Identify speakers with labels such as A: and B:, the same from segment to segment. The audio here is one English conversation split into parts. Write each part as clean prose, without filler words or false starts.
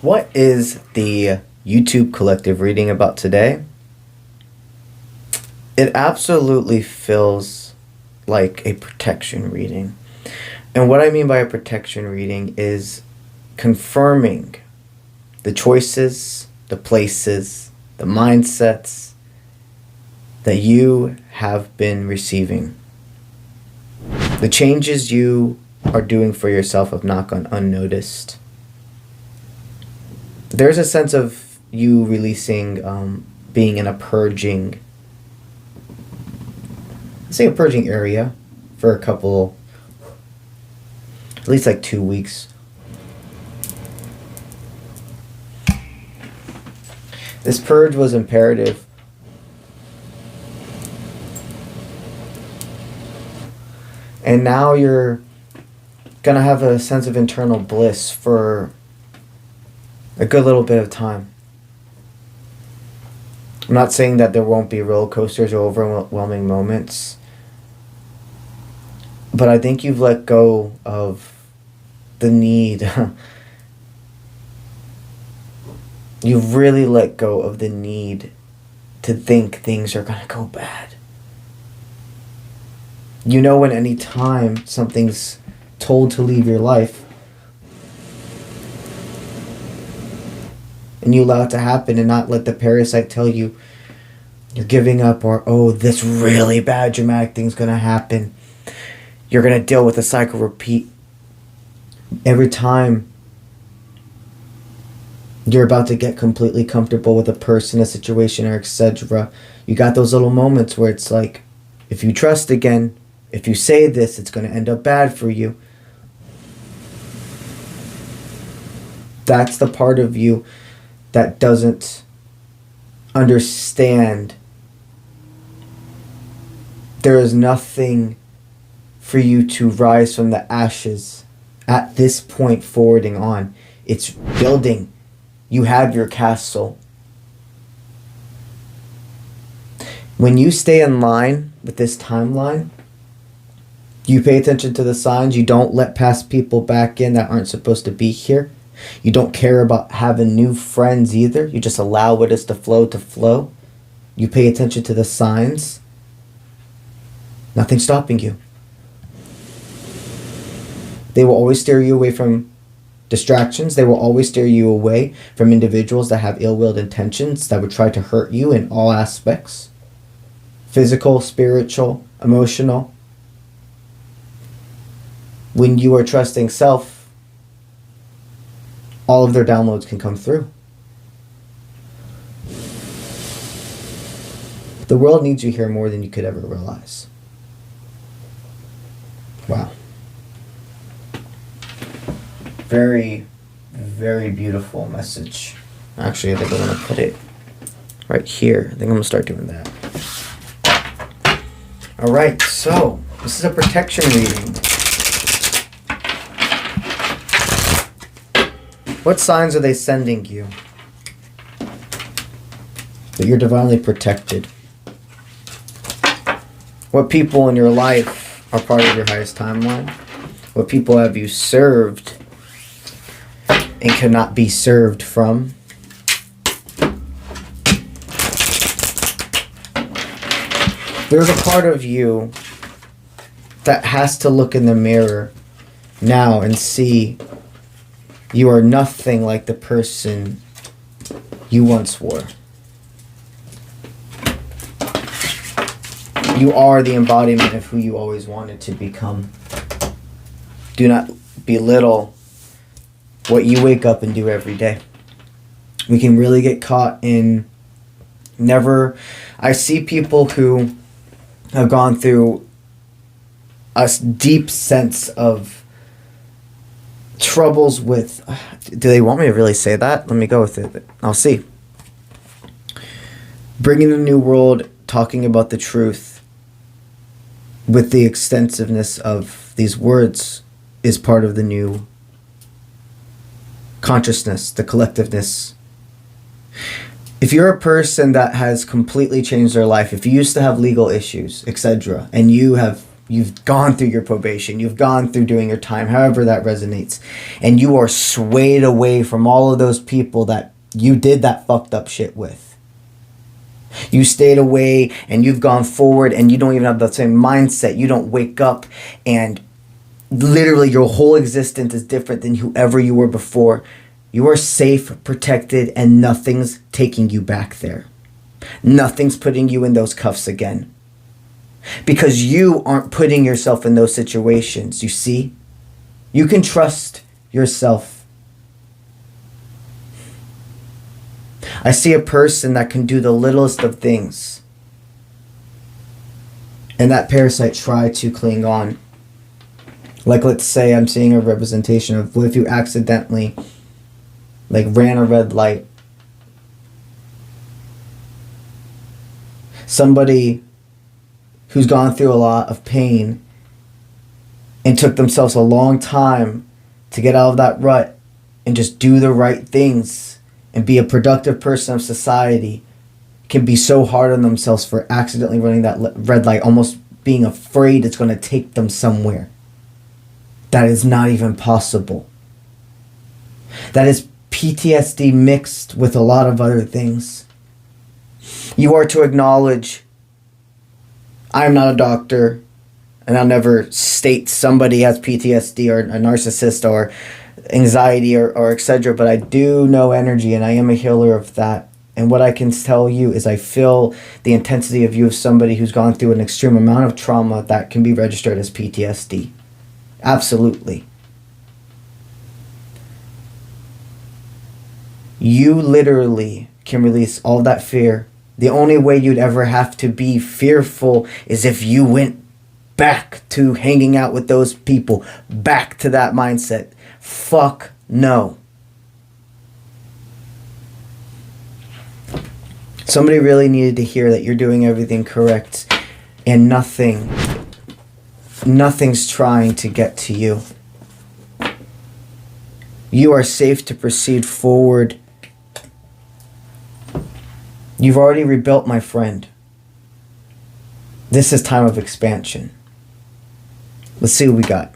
A: What is the YouTube collective reading about today? It absolutely feels like a protection reading. And what I mean by a protection reading is confirming the choices, the places, the mindsets that you have been receiving. The changes you are doing for yourself have not gone unnoticed. There's a sense of you releasing, being in a purging, say a purging area for a couple, at least like 2 weeks. This purge was imperative. And now you're gonna have a sense of internal bliss for a good little bit of time. I'm not saying that there won't be roller coasters or overwhelming moments, but I think you've let go of the need. You've really let go of the need to think things are gonna go bad. You know, when any time something's told to leave your life, and you allow it to happen and not let the parasite tell you you're giving up, or, oh, this really bad dramatic thing's going to happen. You're going to deal with a cycle repeat. Every time you're about to get completely comfortable with a person, a situation, or etc., you got those little moments where it's like, if you trust again, if you say this, it's going to end up bad for you. That's the part of you that doesn't understand there is nothing for you to rise from the ashes at this point forwarding on. It's building. You have your castle. When you stay in line with this timeline, you pay attention to the signs. You don't let past people back in that aren't supposed to be here. You don't care about having new friends either. You just allow what is to flow. You pay attention to the signs. Nothing's stopping you. They will always steer you away from distractions. They will always steer you away from individuals that have ill-willed intentions that would try to hurt you in all aspects. Physical, spiritual, emotional. When you are trusting self, all of their downloads can come through. The world needs you here more than you could ever realize. Wow. Very, very beautiful message. Actually, I think I'm going to put it right here. I think I'm going to start doing that. Alright, so this is a protection reading. What signs are they sending you? That you're divinely protected. What people in your life are part of your highest timeline? What people have you served and cannot be served from? There's a part of you that has to look in the mirror now and see you are nothing like the person you once were. You are the embodiment of who you always wanted to become. Do not belittle what you wake up and do every day. We can really get caught in I see people who have gone through a deep sense of troubles with, do they want me to really say that? Let me go with it. I'll see. Bringing the new world, talking about the truth with the extensiveness of these words is part of the new consciousness, the collectiveness. If you're a person that has completely changed their life, if you used to have legal issues, etc., and you have You've gone through your probation. You've gone through doing your time, however that resonates. And you are swayed away from all of those people that you did that fucked up shit with. You stayed away and you've gone forward and you don't even have the same mindset. You don't wake up and literally your whole existence is different than whoever you were before. You are safe, protected, and nothing's taking you back there. Nothing's putting you in those cuffs again. Because you aren't putting yourself in those situations, you see? You can trust yourself. I see a person that can do the littlest of things. And that parasite try to cling on. Like, let's say I'm seeing a representation of what if you accidentally ran a red light. Somebody who's gone through a lot of pain and took themselves a long time to get out of that rut and just do the right things and be a productive person of society can be so hard on themselves for accidentally running that red light, almost being afraid it's going to take them somewhere. That is not even possible. That is PTSD mixed with a lot of other things. You are to acknowledge, I am not a doctor, and I'll never state somebody has PTSD or a narcissist or anxiety or etc. But I do know energy, and I am a healer of that. And what I can tell you is I feel the intensity of you of somebody who's gone through an extreme amount of trauma that can be registered as PTSD. Absolutely. You literally can release all that fear. The only way you'd ever have to be fearful is if you went back to hanging out with those people, back to that mindset. Fuck no. Somebody really needed to hear that you're doing everything correct and nothing's trying to get to you. You are safe to proceed forward. You've already rebuilt, my friend. This is time of expansion. Let's see what we got.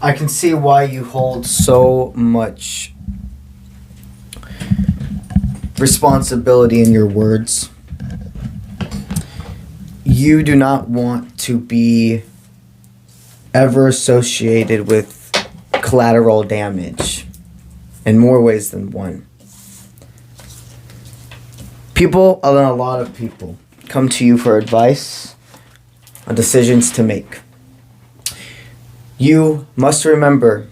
A: I can see why you hold so much responsibility in your words. You do not want to be ever associated with collateral damage in more ways than one. People, a lot of people, come to you for advice on decisions to make. You must remember,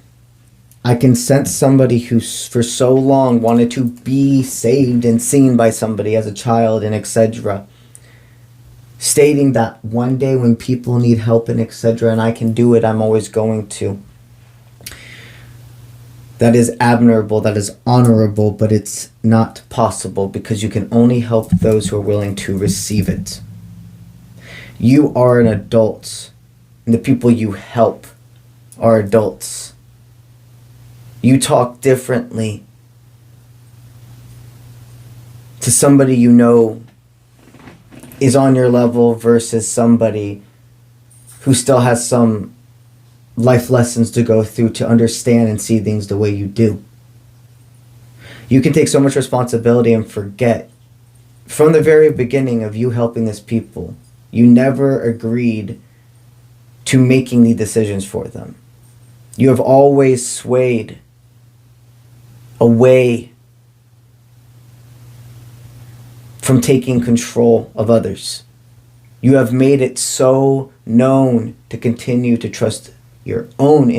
A: I can sense somebody who for so long wanted to be saved and seen by somebody as a child and etc. Stating that one day when people need help and etc. and I can do it, I'm always going to. That is admirable, that is honorable, but it's not possible because you can only help those who are willing to receive it. You are an adult, and the people you help are adults. You talk differently to somebody you know is on your level versus somebody who still has some life lessons to go through to understand and see things the way you do. You can take so much responsibility and forget from the very beginning of you helping this people, you never agreed to making the decisions for them. You have always swayed away from taking control of others. You have made it so known to continue to trust your own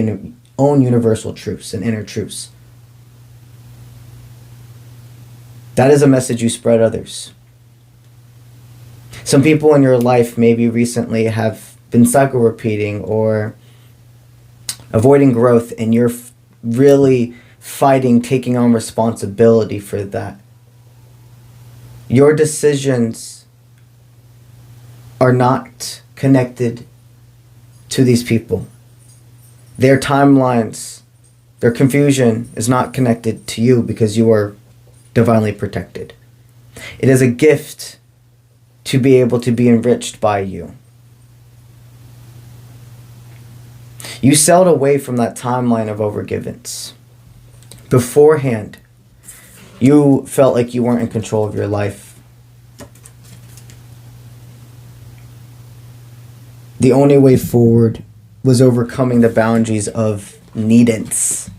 A: universal truths and inner truths. That is a message you spread others. Some people in your life maybe recently have been cycle repeating or avoiding growth, and you're really fighting taking on responsibility for that. Your decisions are not connected to these people. Their timelines, their confusion is not connected to you because you are divinely protected. It is a gift to be able to be enriched by you. You sailed away from that timeline of overgivens. Beforehand, you felt like you weren't in control of your life. The only way forward was overcoming the boundaries of needance,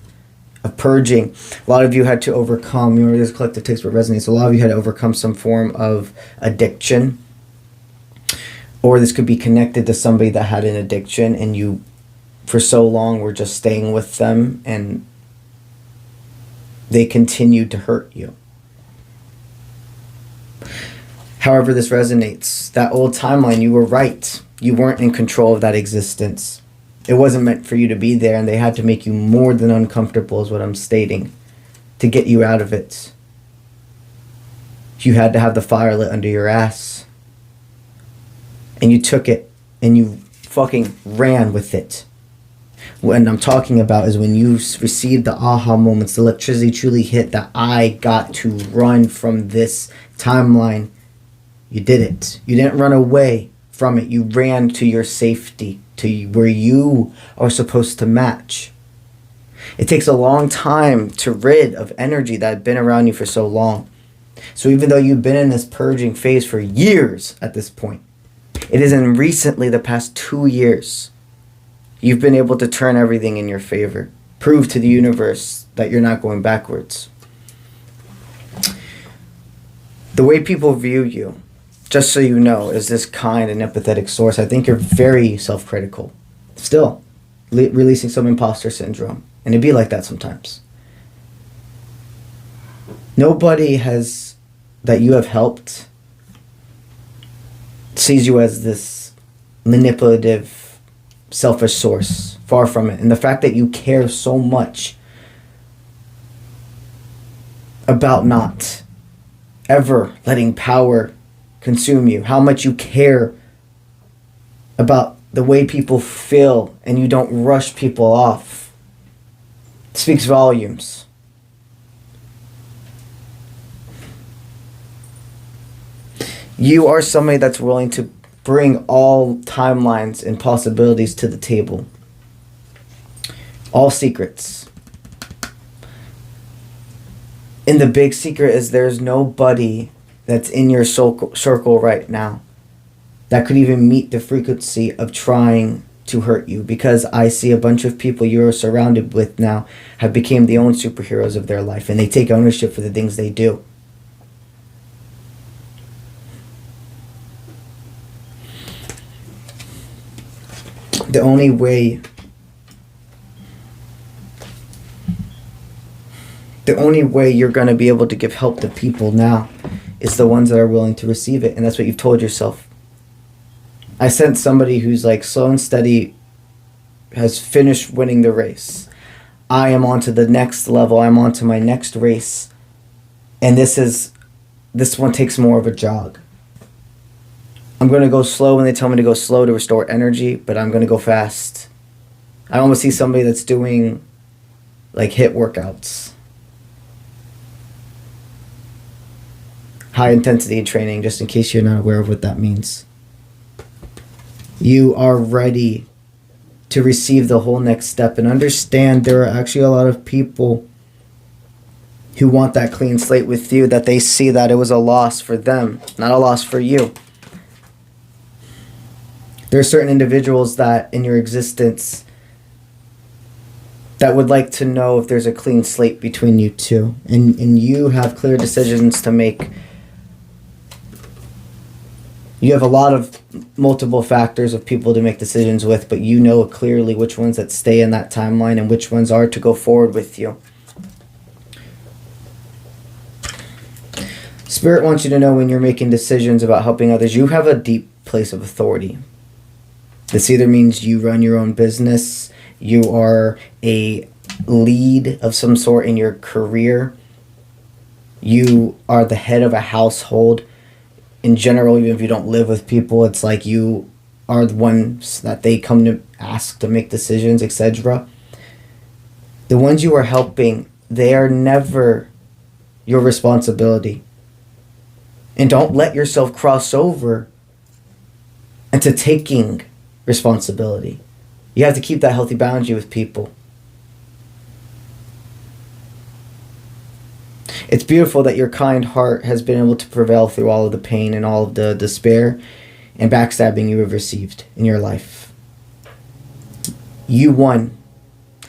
A: of purging. A lot of you had to overcome, you know, this collective takes what resonates. A lot of you had to overcome some form of addiction. Or this could be connected to somebody that had an addiction and you, for so long, were just staying with them and they continued to hurt you. However this resonates, that old timeline, you were right. You weren't in control of that existence. It wasn't meant for you to be there, and they had to make you more than uncomfortable, is what I'm stating, to get you out of it. You had to have the fire lit under your ass. And you took it, and you fucking ran with it. What I'm talking about is when you received the aha moments, the electricity truly hit, that I got to run from this timeline. You did it. You didn't run away from it. You ran to your safety, to where you are supposed to match. It takes a long time to rid of energy that had been around you for so long. So even though you've been in this purging phase for years at this point, it is in recently the past 2 years you've been able to turn everything in your favor. Prove to the universe that you're not going backwards. The way people view you, just so you know, is this kind and empathetic source. I think you're very self-critical. Still, releasing some imposter syndrome. And it'd be like that sometimes. Nobody that you have helped sees you as this manipulative, selfish source. Far from it. And the fact that you care so much about not ever letting power consume you, how much you care about the way people feel and you don't rush people off, speaks volumes. You are somebody that's willing to bring all timelines and possibilities to the table. All secrets. And the big secret is there's nobody that's in your circle right now that could even meet the frequency of trying to hurt you, because I see a bunch of people you're surrounded with now have become the own superheroes of their life, and they take ownership for the things they do. The only way you're going to be able to give help to people now is the ones that are willing to receive it. And that's what you've told yourself. I sent somebody who's like slow and steady, has finished winning the race. I am on to the next level. I'm on to my next race. And this one takes more of a jog. I'm going to go slow when they tell me to go slow to restore energy, but I'm going to go fast. I almost see somebody that's doing like HIIT workouts. High intensity training, just in case you're not aware of what that means. You are ready to receive the whole next step and understand there are actually a lot of people who want that clean slate with you, that they see that it was a loss for them, not a loss for you. There are certain individuals that in your existence that would like to know if there's a clean slate between you two. And you have clear decisions to make. You have a lot of multiple factors of people to make decisions with, but you know clearly which ones that stay in that timeline and which ones are to go forward with you. Spirit wants you to know when you're making decisions about helping others, you have a deep place of authority. This either means you run your own business, you are a lead of some sort in your career, you are the head of a household. In general, even if you don't live with people, it's like you are the ones that they come to ask to make decisions, etc. The ones you are helping, they are never your responsibility. And don't let yourself cross over into taking responsibility. You have to keep that healthy boundary with people. It's beautiful that your kind heart has been able to prevail through all of the pain and all of the despair and backstabbing you have received in your life. You won.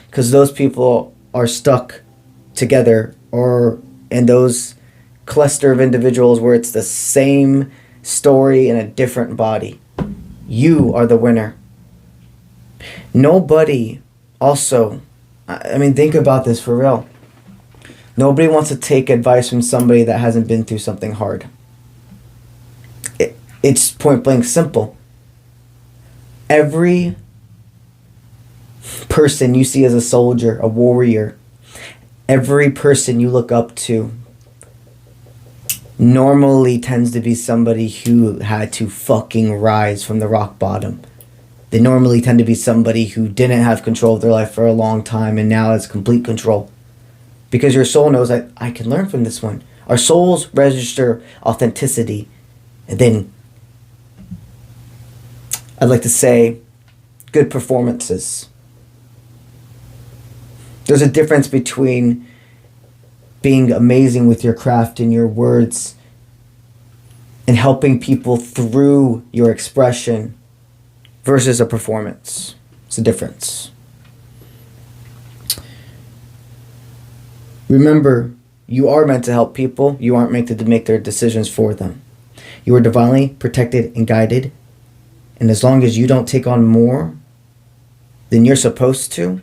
A: Because those people are stuck together, or in those cluster of individuals where it's the same story in a different body. You are the winner. Nobody also, I mean, think about this for real. Nobody wants to take advice from somebody that hasn't been through something hard. It's point blank simple. Every person you see as a soldier, a warrior, every person you look up to normally tends to be somebody who had to fucking rise from the rock bottom. They normally tend to be somebody who didn't have control of their life for a long time and now has complete control. Because your soul knows that I can learn from this one. Our souls register authenticity. And then, I'd like to say, good performances. There's a difference between being amazing with your craft and your words and helping people through your expression versus a performance. It's a difference. Remember, you are meant to help people. You aren't meant to make their decisions for them. You are divinely protected and guided. And as long as you don't take on more than you're supposed to,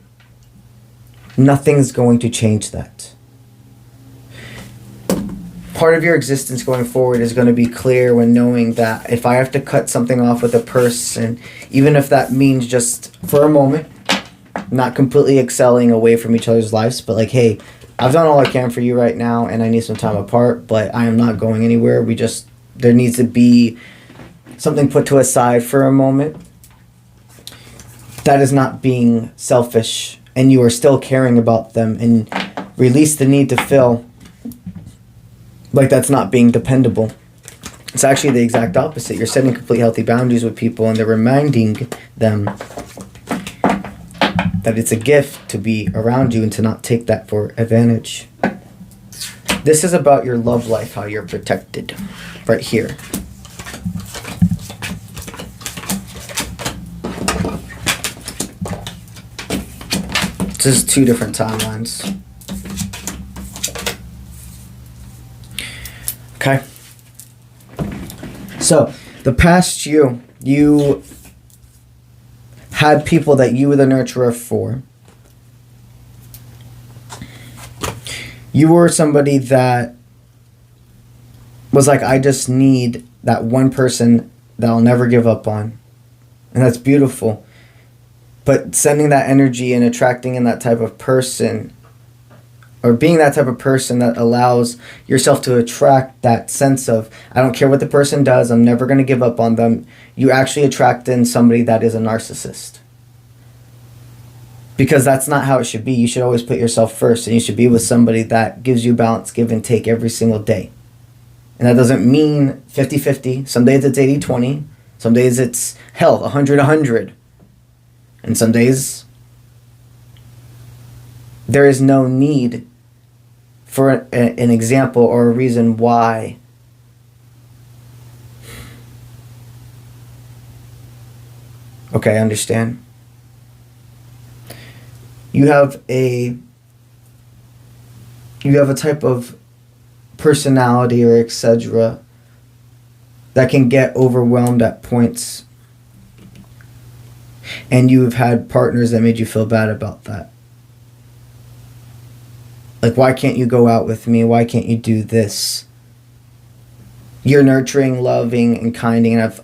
A: nothing's going to change that. Part of your existence going forward is going to be clear when knowing that if I have to cut something off with a person, even if that means just for a moment, not completely excelling away from each other's lives, but like, hey, I've done all I can for you right now and I need some time apart, but I am not going anywhere. There needs to be something put to a side for a moment. That is not being selfish, and you are still caring about them, and release the need to feel like that's not being dependable. It's actually the exact opposite. You're setting complete healthy boundaries with people, and they're reminding them that it's a gift to be around you and to not take that for advantage. This is about your love life, how you're protected right here. This is two different timelines. Okay. So, the past you had people that you were the nurturer for. You were somebody that was like, I just need that one person that I'll never give up on. And that's beautiful. But sending that energy and attracting in that type of person, or being that type of person that allows yourself to attract that sense of, I don't care what the person does, I'm never going to give up on them. You actually attract in somebody that is a narcissist. Because that's not how it should be. You should always put yourself first, and you should be with somebody that gives you balance, give and take every single day. And that doesn't mean 50-50. Some days it's 80-20. Some days it's, 100-100. And some days there is no need for an example or a reason why. Okay, I understand. You have a type of personality or etc. that can get overwhelmed at points. And you've had partners that made you feel bad about that. Like, why can't you go out with me? Why can't you do this? You're nurturing, loving, and kinding, and have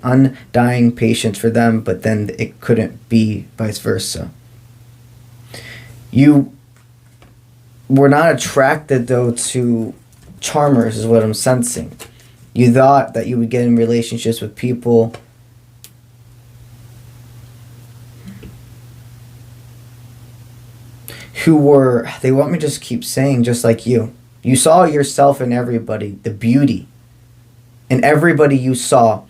A: undying patience for them, but then it couldn't be vice versa. You were not attracted, though, to charmers, is what I'm sensing. You thought that you would get in relationships with people they want me to just keep saying, just like you. You saw yourself in everybody, the beauty. And everybody you saw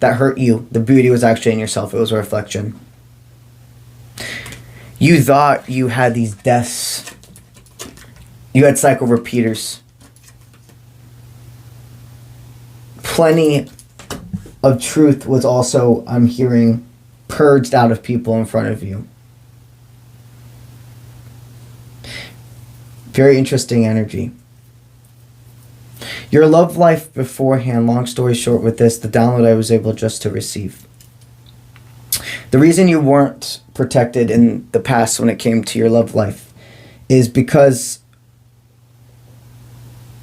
A: that hurt you, the beauty was actually in yourself. It was a reflection. You thought you had these deaths. You had cycle repeaters. Plenty of truth was also, I'm hearing, purged out of people in front of you. Very interesting energy. Your love life beforehand, long story short with this, the download I was able just to receive. The reason you weren't protected in the past when it came to your love life is because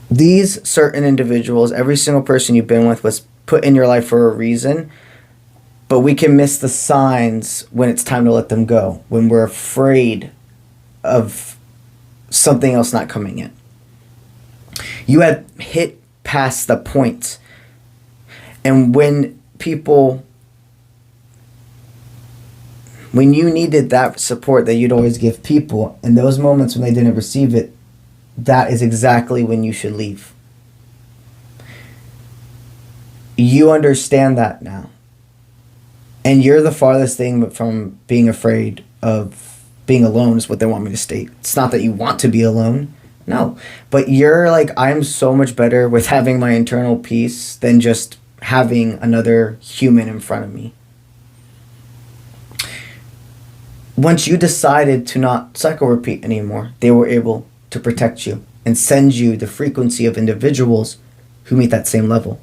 A: these certain individuals, every single person you've been with was put in your life for a reason, but we can miss the signs when it's time to let them go, when we're afraid of something else not coming in. You had hit past the point. And when you needed that support that you'd always give people, in those moments when they didn't receive it, that is exactly when you should leave. You understand that now. And you're the farthest thing from being afraid of being alone is what they want me to state. It's not that you want to be alone. No. But you're like, I'm so much better with having my internal peace than just having another human in front of me. Once you decided to not cycle repeat anymore, they were able to protect you and send you the frequency of individuals who meet that same level.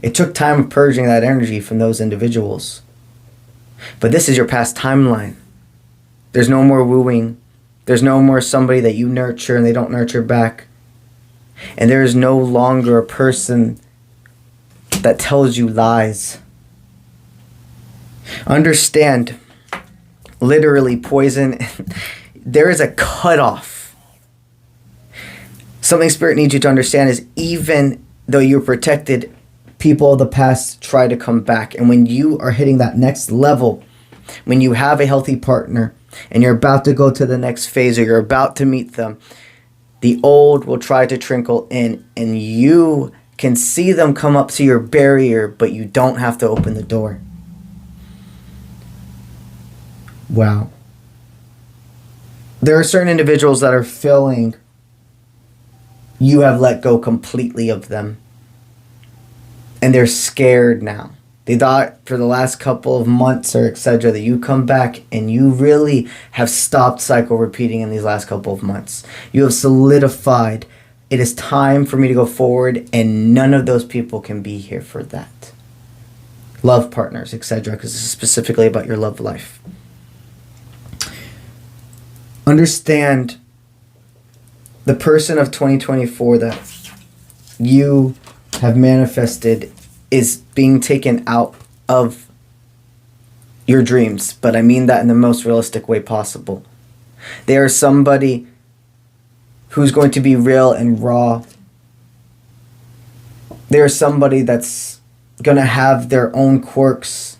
A: It took time of purging that energy from those individuals. But this is your past timeline. There's no more wooing. There's no more somebody that you nurture and they don't nurture back. And there is no longer a person that tells you lies. Understand, literally poison, there is a cutoff. Something Spirit needs you to understand is even though you're protected, people of the past try to come back. And when you are hitting that next level, when you have a healthy partner and you're about to go to the next phase or you're about to meet them, the old will try to trickle in and you can see them come up to your barrier, but you don't have to open the door. Wow. There are certain individuals that are feeling you have let go completely of them. And they're scared now. They thought for the last couple of months or etc. that you come back and you really have stopped cycle repeating in these last couple of months. You have solidified. It is time for me to go forward and none of those people can be here for that. Love partners, etc. because this is specifically about your love life. Understand the person of 2024 that you have manifested is being taken out of your dreams, but I mean that in the most realistic way possible. They are somebody who's going to be real and raw. They are somebody that's going to have their own quirks,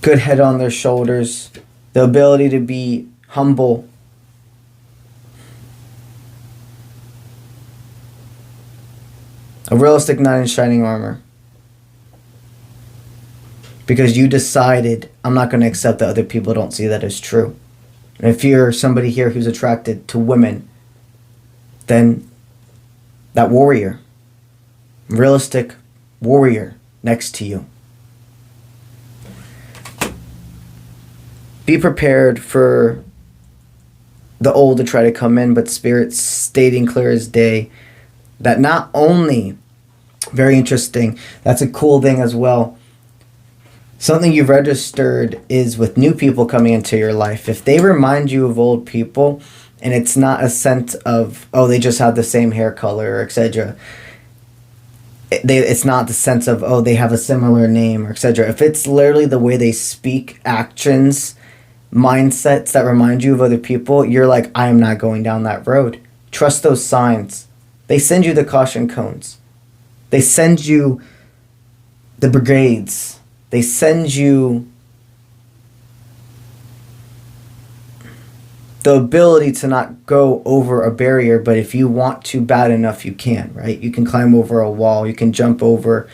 A: good head on their shoulders, the ability to be humble. A realistic knight in shining armor. Because you decided, I'm not going to accept that other people don't see that as true. And if you're somebody here who's attracted to women, then that warrior, realistic warrior next to you. Be prepared for the old to try to come in, but Spirit's stating clear as day that not only, very interesting, that's a cool thing as well, something you've registered is with new people coming into your life. If they remind you of old people, and it's not a sense of, oh, they just have the same hair color, or etc. It's not the sense of, oh, they have a similar name, or etc. If it's literally the way they speak, actions, mindsets that remind you of other people, you're like, I am not going down that road. Trust those signs. They send you the caution cones. They send you the brigades. They send you the ability to not go over a barrier, but if you want to bad enough, you can, right? You can climb over a wall, you can jump over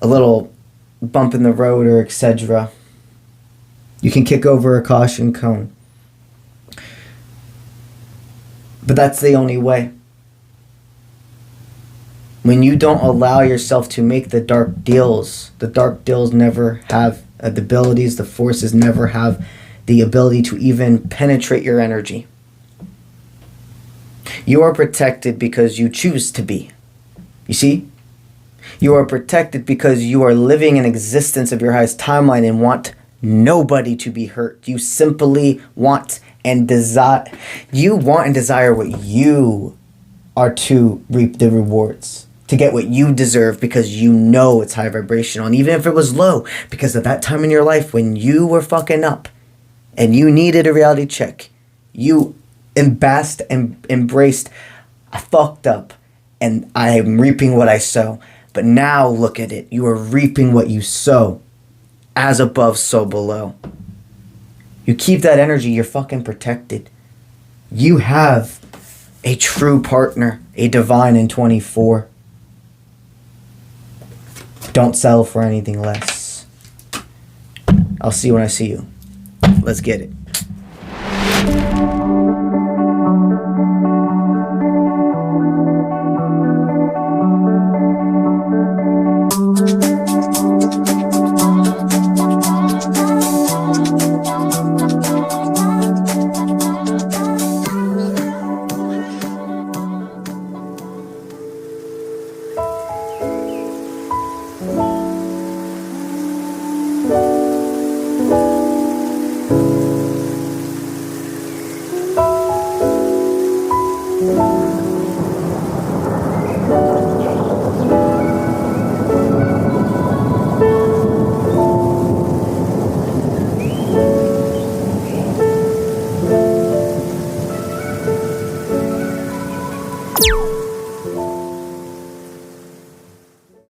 A: a little bump in the road, or etc. You can kick over a caution cone. But that's the only way. When you don't allow yourself to make the dark deals never have the abilities, the forces never have the ability to even penetrate your energy. You are protected because you choose to be. You see? You are protected because you are living an existence of your highest timeline and want nobody to be hurt. You simply want and desire. You want and desire what you are to reap the rewards, to get what you deserve, because you know it's high vibrational. And even if it was low, because at that time in your life when you were fucking up and you needed a reality check, you embraced and embraced, I fucked up and I am reaping what I sow. But now look at it. You are reaping what you sow. As above, so below. You keep that energy, you're fucking protected. You have a true partner, a divine in 24. Don't settle for anything less. I'll see you when I see you. Let's get it.